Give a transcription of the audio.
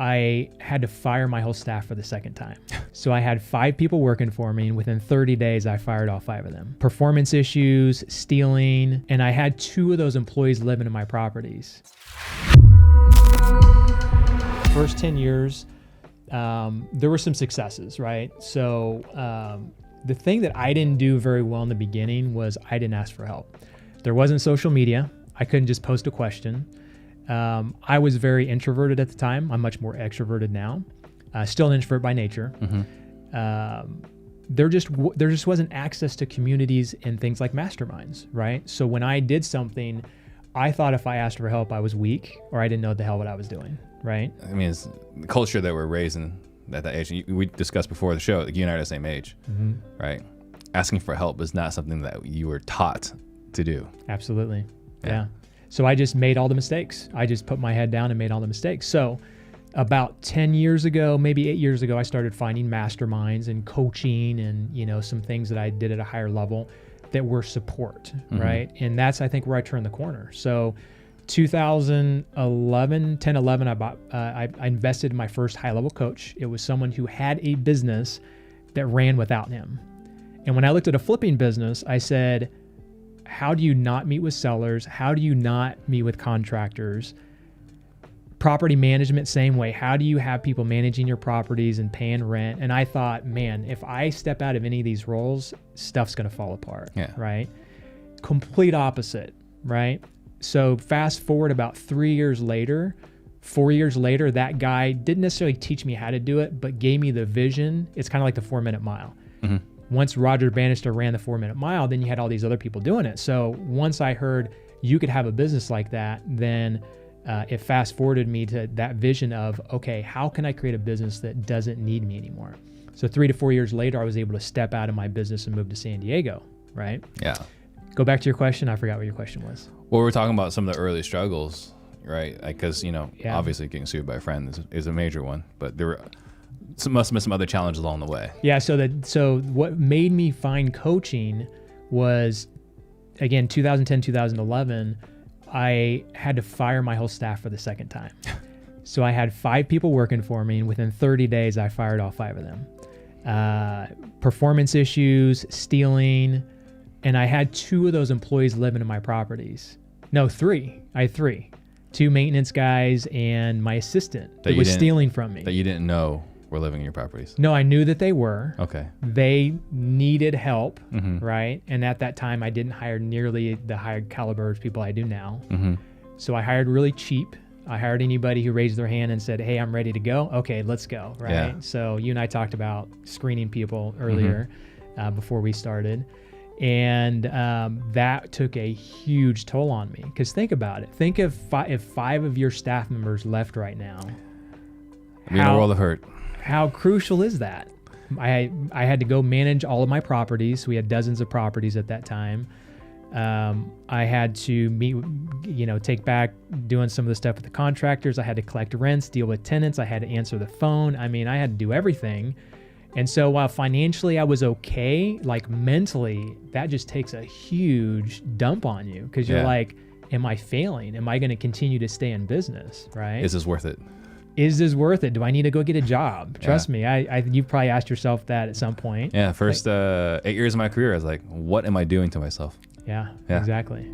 I had to fire my whole staff for the second time. So I had 5 people working for me, and within 30 days, I fired all 5 of them. Performance issues, stealing, and I had 2 of those employees living in my properties. First 10 years, there were some successes, right? So the thing that I didn't do very well in the beginning was I didn't ask for help. There wasn't social media. I couldn't just post a question. I was very introverted at the time. I'm much more extroverted now. Still an introvert by nature. There just wasn't access to communities and things like masterminds, right? So when I did something, I thought if I asked for help, I was weak or I didn't know the hell what I was doing, right? I mean, it's the culture that we're raised in at that age. We discussed before the show, like you and I are the same age, right? Asking for help is not something that you were taught to do. Absolutely. Yeah. So I just made all the mistakes. I just put my head down and made all the mistakes. So about 10 years ago, maybe 8 years ago, I started finding masterminds and coaching and, some things that I did at a higher level that were support, right? And that's, I think, where I turned the corner. So 2011, I invested in my first high-level coach. It was someone who had a business that ran without him. And when I looked at a flipping business, I said, how do you not meet with sellers? How do you not meet with contractors? Property management, same way. How do you have people managing your properties and paying rent? And I thought, man, if I step out of any of these roles, stuff's going to fall apart, right? Complete opposite, right? So fast forward about 4 years later, that guy didn't necessarily teach me how to do it, but gave me the vision. It's kind of like the 4-minute mile. Once Roger Bannister ran the 4-minute mile, then you had all these other people doing it. So once I heard you could have a business like that, then it fast forwarded me to that vision of, okay, how can I create a business that doesn't need me anymore? So 3 to 4 years later, I was able to step out of my business and move to San Diego, right? Yeah. Go back to your question. I forgot what your question was. Well, we're talking about some of the early struggles, right? Because, obviously getting sued by a friend is a major one, but there must have been some other challenges along the way. Yeah. So what made me find coaching was, again, 2010, 2011, I had to fire my whole staff for the second time. So I had 5 people working for me, and within 30 days, I fired all 5 of them. Performance issues, stealing, and I had 2 of those employees living in my properties. No, 3. I had 3. 2 maintenance guys and my assistant that was stealing from me. That you didn't know were living in your properties? No, I knew that they were. Okay. They needed help, right? And at that time, I didn't hire nearly the high caliber of people I do now. So I hired really cheap. I hired anybody who raised their hand and said, hey, I'm ready to go. Okay, let's go, right? Yeah. So you and I talked about screening people earlier before we started. And that took a huge toll on me. Because think about it. Think if 5 of your staff members left right now. In a world of hurt. How crucial is that? I had to go manage all of my properties. We had dozens of properties at that time. I had to meet, take back doing some of the stuff with the contractors. I had to collect rents, deal with tenants. I had to answer the phone. I mean, I had to do everything. And so while financially I was okay, like mentally, that just takes a huge dump on you because you're like, am I failing? Am I going to continue to stay in business, right? Is this worth it? Is this worth it? Do I need to go get a job? Trust me, you've probably asked yourself that at some point. Yeah, first 8 years of my career, I was like, what am I doing to myself? Yeah, exactly.